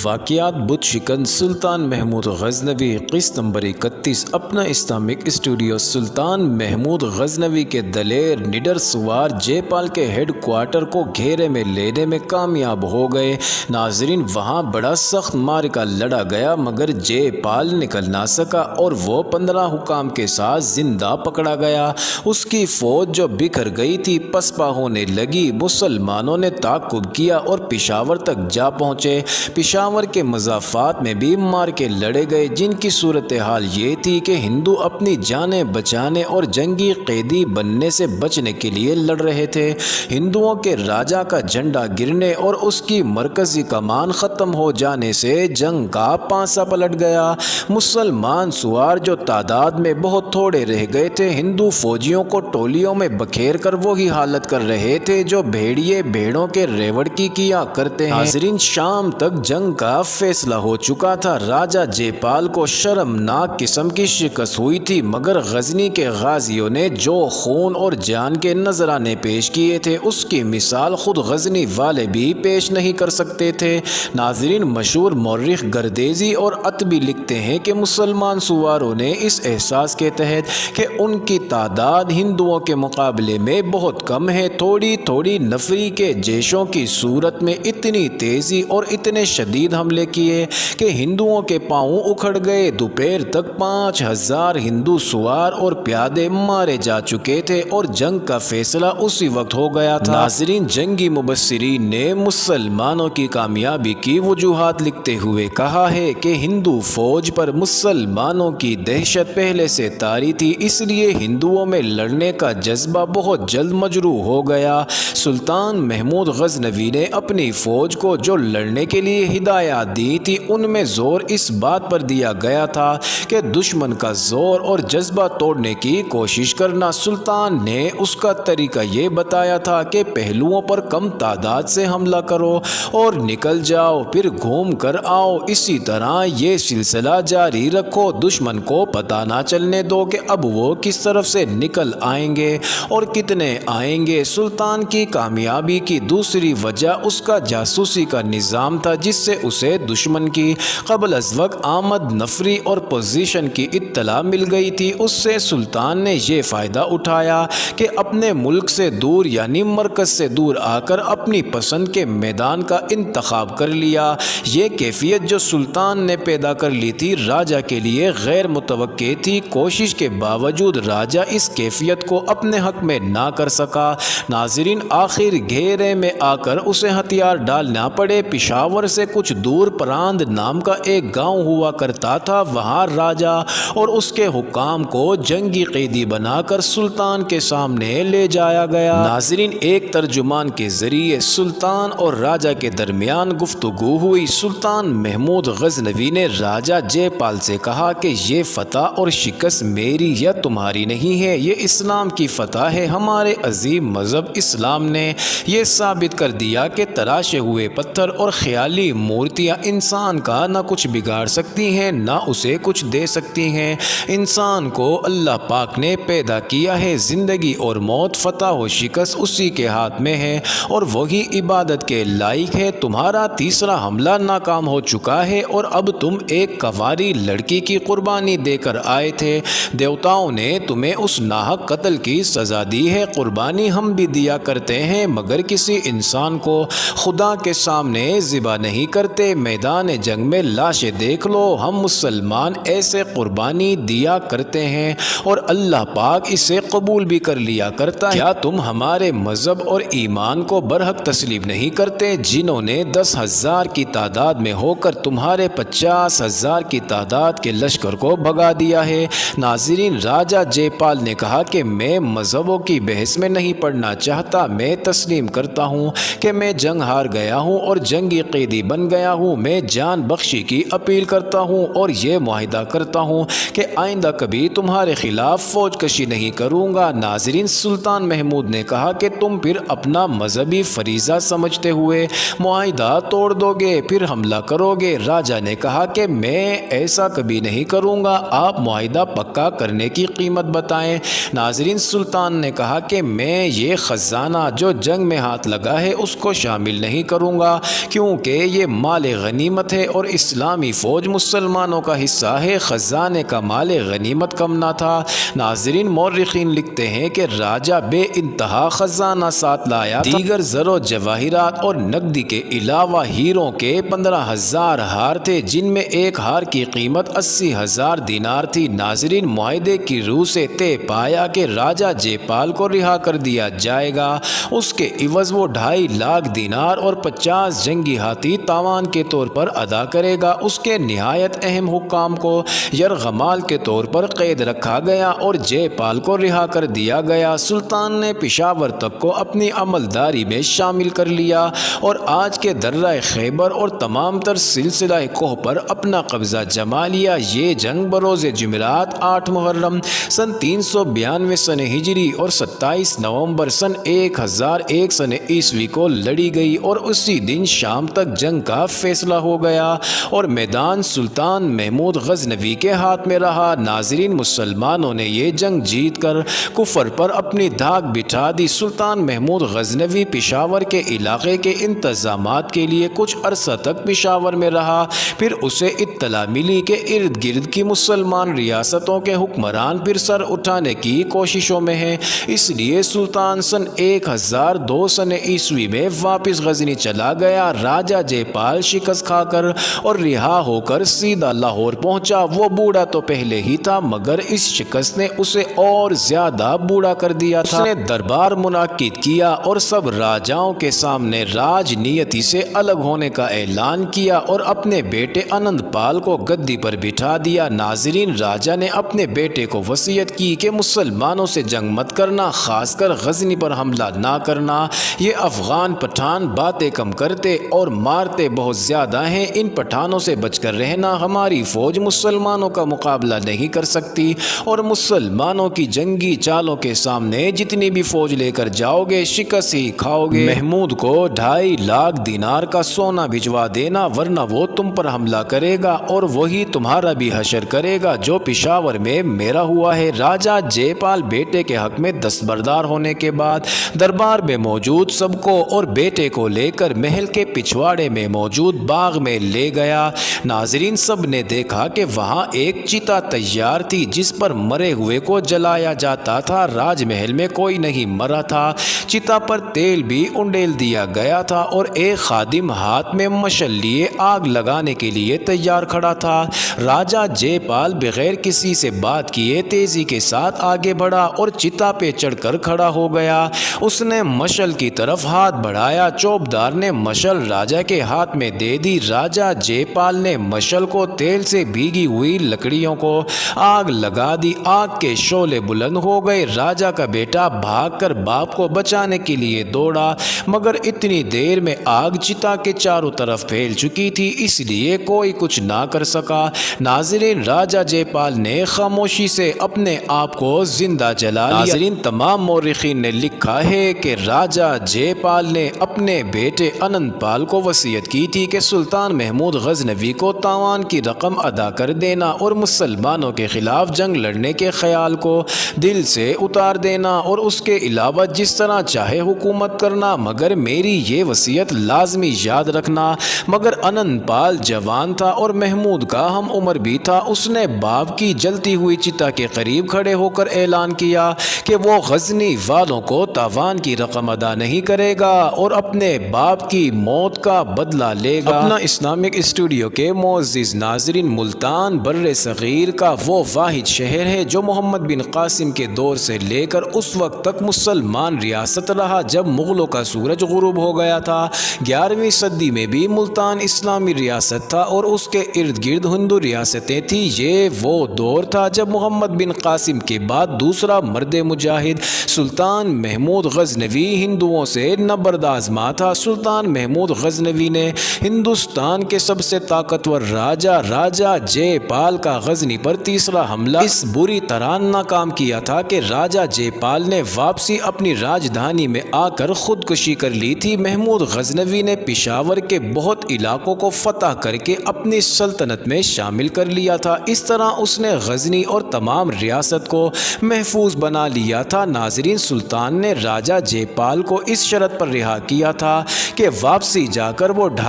واقعات بت شکن سلطان محمود غزنوی قسط نمبر 31 اپنا اسلامک اسٹوڈیو۔ سلطان محمود غزنوی کے دلیر نڈر سوار جے پال کے ہیڈ کوارٹر کو گھیرے میں لینے میں کامیاب ہو گئے۔ ناظرین، وہاں بڑا سخت معرکہ لڑا گیا مگر جے پال نکل نہ سکا اور وہ 15 حکام کے ساتھ زندہ پکڑا گیا۔ اس کی فوج جو بکھر گئی تھی پسپا ہونے لگی۔ مسلمانوں نے تعاقب کیا اور پشاور تک جا پہنچے۔ پشاور کے مضافات میں بھی مارکے لڑے گئے جن کی صورتحال یہ تھی کہ ہندو اپنی جانیں بچانے اور جنگی قیدی بننے سے بچنے کے لیے لڑ رہے تھے۔ ہندوؤں کے راجا کا جھنڈا گرنے اور اس کی مرکزی کمان ختم ہو جانے سے جنگ کا پانسا پلٹ گیا۔ مسلمان سوار جو تعداد میں بہت تھوڑے رہ گئے تھے ہندو فوجیوں کو ٹولیوں میں بکھیر کر وہی حالت کر رہے تھے جو بھیڑیے بھیڑوں کے ریوڑ کی کیا کرتے ہیں۔ ناظرین، شام تک جنگ کا فیصلہ ہو چکا تھا۔ راجہ جے پال کو شرمناک قسم کی شکست ہوئی تھی مگر غزنی کے غازیوں نے جو خون اور جان کے نذرانے پیش کیے تھے اس کی مثال خود غزنی والے بھی پیش نہیں کر سکتے تھے۔ ناظرین، مشہور مورخ گردیزی اور عتبی لکھتے ہیں کہ مسلمان سواروں نے اس احساس کے تحت کہ ان کی تعداد ہندوؤں کے مقابلے میں بہت کم ہے، تھوڑی تھوڑی نفری کے جیشوں کی صورت میں اتنی تیزی اور اتنے شدید حملے کیے کہ ہندوؤں کے پاؤں اکھڑ گئے۔ دوپہر تک 5000 ہندو سوار اور پیادے مارے جا چکے تھے اور جنگ کا فیصلہ اسی وقت ہو گیا تھا۔ ناظرین، جنگی مبصرین نے مسلمانوں کی کامیابی کی وجوہات لکھتے ہوئے کہا ہے کہ ہندو فوج پر مسلمانوں کی دہشت پہلے سے طاری تھی، اس لیے ہندوؤں میں لڑنے کا جذبہ بہت جلد مجروح ہو گیا۔ سلطان محمود غزنوی نے اپنی فوج کو جو لڑنے کے لیے ہدایات دی تھی ان میں زور اس بات پر دیا گیا تھا کہ دشمن کا زور اور جذبہ توڑنے کی کوشش کرنا۔ سلطان نے اس کا طریقہ یہ بتایا تھا کہ پہلوؤں پر کم تعداد سے حملہ کرو اور نکل جاؤ، پھر گھوم کر آؤ، اسی طرح یہ سلسلہ جاری رکھو، دشمن کو پتہ نہ چلنے دو کہ اب وہ کس طرف سے نکل آئیں گے اور کتنے آئیں گے۔ سلطان کی کامیابی کی دوسری وجہ اس کا جاسوسی کا نظام تھا جس سے اسے دشمن کی قبل از وقت آمد، نفری اور پوزیشن کی اطلاع مل گئی تھی۔ اس سے سلطان نے یہ فائدہ اٹھایا کہ اپنے ملک سے دور یعنی مرکز سے دور آ کر اپنی پسند کے میدان کا انتخاب کر لیا۔ یہ کیفیت جو سلطان نے پیدا کر لی تھی راجہ کے لیے غیر متوقع تھی، کوشش کے باوجود راجہ اس کیفیت کو اپنے حق میں نہ کر سکا۔ ناظرین، آخر گھیرے میں آ کر اسے ہتھیار ڈالنا پڑے۔ پشاور سے کچھ دور پراند نام کا ایک گاؤں ہوا کرتا تھا، وہاں راجہ اور اس کے حکام کو جنگی قیدی بنا کر سلطان کے سامنے لے جایا گیا۔ ناظرین، ایک ترجمان کے ذریعے سلطان اور راجہ کے درمیان گفتگو ہوئی۔ سلطان محمود غزنوی نے راجہ جے پال سے کہا کہ یہ فتح اور شکست میری یا تمہاری نہیں ہے، یہ اسلام کی فتح ہے۔ ہمارے عظیم مذہب اسلام نے یہ ثابت کر دیا کہ تراشے ہوئے پتھر اور خیالی مورتیاں انسان کا نہ کچھ بگاڑ سکتی ہیں نہ اسے کچھ دے سکتی ہیں۔ انسان کو اللہ پاک نے پیدا کیا ہے، زندگی اور موت، فتح و شکست اسی کے ہاتھ میں ہے اور وہی عبادت کے لائق ہے۔ تمہارا تیسرا حملہ ناکام ہو چکا ہے اور اب تم ایک کنواری لڑکی کی قربانی دے کر آئے تھے۔ دیوتاؤں نے تمہیں اس ناحق قتل کی سزا دی ہے۔ قربانی ہم بھی دیا کرتے ہیں مگر کسی انسان کو خدا کے سامنے ذبح نہیں کرتے۔ میدان جنگ میں لاشیں دیکھ لو، ہم مسلمان ایسے قربانی دیا کرتے ہیں اور اللہ پاک اسے قبول بھی کر لیا کرتا ہے۔ کیا تم ہمارے مذہب اور ایمان کو برحق تسلیم نہیں کرتے؟ جنہوں نے 10,000 کی تعداد میں ہو کر تمہارے 50,000 کی تعداد کے لشکر کو بھگا دیا ہے۔ ناظرین، راجہ جے پال نے کہا کہ میں مذہبوں کی بحث میں نہیں پڑنا چاہتا، میں تسلیم کرتا ہوں کہ میں جنگ ہار گیا ہوں اور جنگی قیدی بن گیا ہوں۔ میں جان بخشی کی اپیل کرتا ہوں اور یہ معاہدہ کرتا ہوں کہ آئندہ کبھی تمہارے خلاف فوج کشی نہیں کروں گا۔ ناظرین، سلطان محمود نے کہا کہ تم پھر اپنا مذہبی فریضہ سمجھتے ہوئے معاہدہ توڑ دو گے، پھر حملہ کرو گے۔ راجہ نے کہا کہ میں ایسا کبھی نہیں کروں گا، آپ معاہدہ پکا کرنے کی قیمت بتائیں۔ ناظرین، سلطان نے کہا کہ میں یہ خزانہ جو جنگ میں ہاتھ لگا ہے اس کو شامل نہیں کروں گا کیونکہ یہ مال مال غنیمت ہے اور اسلامی فوج مسلمانوں کا حصہ ہے، خزانے کا مال غنیمت کم نہ تھا۔ ناظرین، مورخین لکھتے ہیں کہ راجہ بے انتہا خزانہ ساتھ لایا تھا۔ دیگر زر و جواہرات اور نقدی کے علاوہ ہیروں کے 15,000 ہار تھے، جن میں ایک ہار کی قیمت 80,000 دینار تھی۔ ناظرین، معاہدے کی روح سے طے پایا کہ راجہ جے پال کو رہا کر دیا جائے گا۔ اس کے عوض وہ 2.5 لاکھ دینار اور 50 جنگی ہاتھی تاوان کے طور پر ادا کرے گا۔ اس کے نہایت اہم حکام کو یرغمال کے طور پر قید رکھا گیا اور جے پال کو رہا کر دیا گیا۔ سلطان نے پشاور تک کو اپنی عملداری میں شامل کر لیا اور آج کے درہ خیبر اور تمام تر سلسلہ کوہ پر اپنا قبضہ جما لیا۔ یہ جنگ بروز جمعرات 8 محرم سن 392 سن ہجری اور 27 نومبر سن 1001 سن عیسوی کو لڑی گئی اور اسی دن شام تک جنگ کا فیصلہ ہو گیا اور میدان سلطان محمود غزنوی کے ہاتھ میں رہا۔ ناظرین، مسلمانوں نے یہ جنگ جیت کر کفر پر اپنی دھاک بٹھا دی۔ سلطان محمود غزنوی پشاور کے علاقے کے انتظامات کے لیے کچھ عرصہ تک پشاور میں رہا، پھر اسے اطلاع ملی کہ ارد گرد کی مسلمان ریاستوں کے حکمران پھر سر اٹھانے کی کوششوں میں ہیں۔ اس لیے سلطان سن 1002 سن عیسوی میں واپس غزنی چلا گیا۔ راجہ جے پال شکست کھا کر اور رہا ہو کر سیدھا لاہور پہنچا۔ وہ بوڑھا تو پہلے ہی تھا مگر اس شکست نے اسے اور زیادہ بوڑھا کر دیا تھا۔ اس نے دربار منعقد کیا اور سب راجاؤں کے سامنے راجنیتی سے الگ ہونے کا اعلان کیا اور اپنے بیٹے آنند پال کو گدی پر بٹھا دیا۔ ناظرین، راجہ نے اپنے بیٹے کو وصیت کی کہ مسلمانوں سے جنگ مت کرنا، خاص کر غزنی پر حملہ نہ کرنا۔ یہ افغان پٹھان باتیں کم کرتے اور مارتے بہت زیادہ ہیں، ان پٹھانوں سے بچ کر رہنا۔ ہماری فوج مسلمانوں کا مقابلہ نہیں کر سکتی اور مسلمانوں کی جنگی چالوں کے سامنے جتنی بھی فوج لے کر جاؤ گے شکست ہی کھاؤ گے۔ محمود کو 2.5 لاکھ دینار کا سونا بھجوا دینا، ورنہ وہ تم پر حملہ کرے گا اور وہی تمہارا بھی حشر کرے گا جو پشاور میں میرا ہوا ہے۔ راجہ جے پال بیٹے کے حق میں دستبردار ہونے کے بعد دربار میں موجود سب کو اور بیٹے کو لے کر محل کے پچھواڑے میں موجود باغ میں لے گیا۔ ناظرین، سب نے دیکھا کہ وہاں ایک چتا تیار تھی جس پر مرے ہوئے کو جلایا جاتا تھا۔ راج محل میں کوئی نہیں مرا تھا، چتا پر تیل بھی انڈیل دیا گیا تھا اور ایک خادم ہاتھ میں مشعل لیے آگ لگانے کے لیے تیار کھڑا تھا۔ راجہ جے پال بغیر کسی سے بات کیے تیزی کے ساتھ آگے بڑھا اور چتا پہ چڑھ کر کھڑا ہو گیا۔ اس نے مشعل کی طرف ہاتھ بڑھایا، چوبدار نے مشعل راجہ کے ہاتھ میں دے دی۔ راجہ جے پال نے مشعل کو تیل سے بھیگی ہوئی لکڑیوں کو آگ لگا دی۔ آگ کے شعلے بلند ہو گئے۔ راجہ کا بیٹا بھاگ کر باپ کو بچانے کے لیے دوڑا مگر اتنی دیر میں آگ چتا کے چاروں طرف پھیل چکی تھی، اس لیے کوئی کچھ نہ کر سکا۔ ناظرین، راجہ جے پال نے خاموشی سے اپنے آپ کو زندہ جلا لیا۔ ناظرین، تمام مورخین نے لکھا ہے کہ راجہ جے پال نے اپنے بیٹے آنند پال کو وصیت کی تھی کہ سلطان محمود غزنوی کو تاوان کی رقم ادا کر دینا اور مسلمانوں کے خلاف جنگ لڑنے کے خیال کو دل سے اتار دینا اور اس کے علاوہ جس طرح چاہے حکومت کرنا، مگر میری یہ وصیت لازمی یاد رکھنا۔ مگر آنند پال جوان تھا اور محمود کا ہم عمر بھی تھا۔ اس نے باپ کی جلتی ہوئی چتا کے قریب کھڑے ہو کر اعلان کیا کہ وہ غزنی والوں کو تاوان کی رقم ادا نہیں کرے گا اور اپنے باپ کی موت کا بدلہ لے گا۔ اپنا اسلامک اسٹوڈیو کے معزز ناظرین، ملتان بر صغیر کا وہ واحد شہر ہے جو محمد بن قاسم کے دور سے لے کر اس وقت تک مسلمان ریاست رہا جب مغلوں کا سورج غروب ہو گیا تھا۔ 11ویں صدی میں بھی ملتان اسلامی ریاست تھا اور اس کے ارد گرد ہندو ریاستیں تھیں۔ یہ وہ دور تھا جب محمد بن قاسم کے بعد دوسرا مرد مجاہد سلطان محمود غزنوی ہندوؤں سے نبرد آزما تھا۔ سلطان محمود غزنوی نے ہندوستان کے سب سے طاقتور راجہ جے پال کا غزنی پر تیسرا حملہ اس بری طرح ناکام کیا تھا کہ راجہ جے پال نے واپسی اپنی راجدھانی میں آ کر خودکشی کر لی تھی۔ محمود غزنوی نے پشاور کے بہت علاقوں کو فتح کر کے اپنی سلطنت میں شامل کر لیا تھا۔ اس طرح اس نے غزنی اور تمام ریاست کو محفوظ بنا لیا تھا۔ ناظرین، سلطان نے راجہ جے پال کو اس شرط پر رہا کیا تھا کہ واپسی جا کر وہ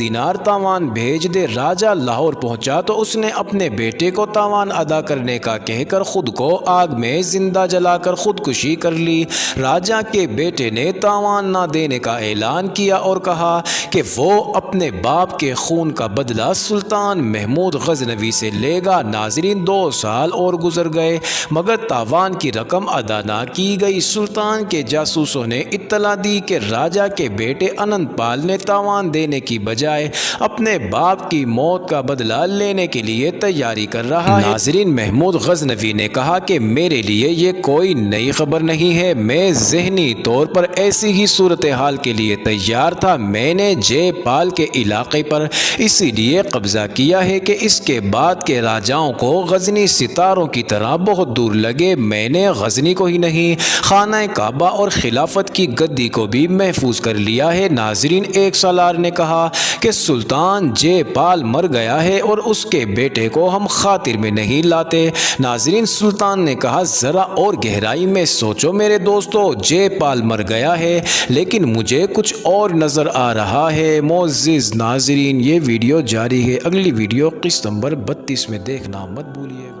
دینار تاوان بھیج دے۔ راجہ لاہور پہنچا تو اس نے اپنے بیٹے کو تاوان ادا کرنے کا کہہ کر خود کو آگ میں زندہ جلا کر خودکشی کر لی۔ راجہ کے بیٹے نے تاوان نہ دینے کا اعلان کیا اور کہا کہ وہ اپنے باپ کے خون کا بدلہ سلطان محمود غزنوی سے لے گا۔ ناظرین، 2 سال اور گزر گئے مگر تاوان کی رقم ادا نہ کی گئی۔ سلطان کے جاسوسوں نے اطلاع دی کہ راجہ کے بیٹے اننت پال نے تاوان دینے کی بجائے اپنے باپ کی موت کا بدلہ لینے کے لیے تیاری کر رہا ہے۔ ناظرین، محمود غزنوی نے کہا کہ میرے لیے یہ کوئی نئی خبر نہیں ہے، میں ذہنی طور پر ایسی ہی صورتحال کے لیے تیار تھا۔ میں نے جے پال کے علاقے پر اسی لیے قبضہ کیا ہے کہ اس کے بعد کے راجاؤں کو غزنی ستاروں کی طرح بہت دور لگے۔ میں نے غزنی کو ہی نہیں، خانہ کعبہ اور خلافت کی گدی کو بھی محفوظ کر لیا ہے۔ ناظرین، ایک سالار نے کہا کہ سلطان جے پال مر گیا ہے اور اس کے بیٹے کو ہم خاطر میں نہیں لاتے۔ ناظرین، سلطان نے کہا ذرا اور گہرائی میں سوچو میرے دوستو، جے پال مر گیا ہے لیکن مجھے کچھ اور نظر آ رہا ہے۔ معزز ناظرین، یہ ویڈیو جاری ہے، اگلی ویڈیو قسط نمبر 32 میں دیکھنا مت بھولیے گا۔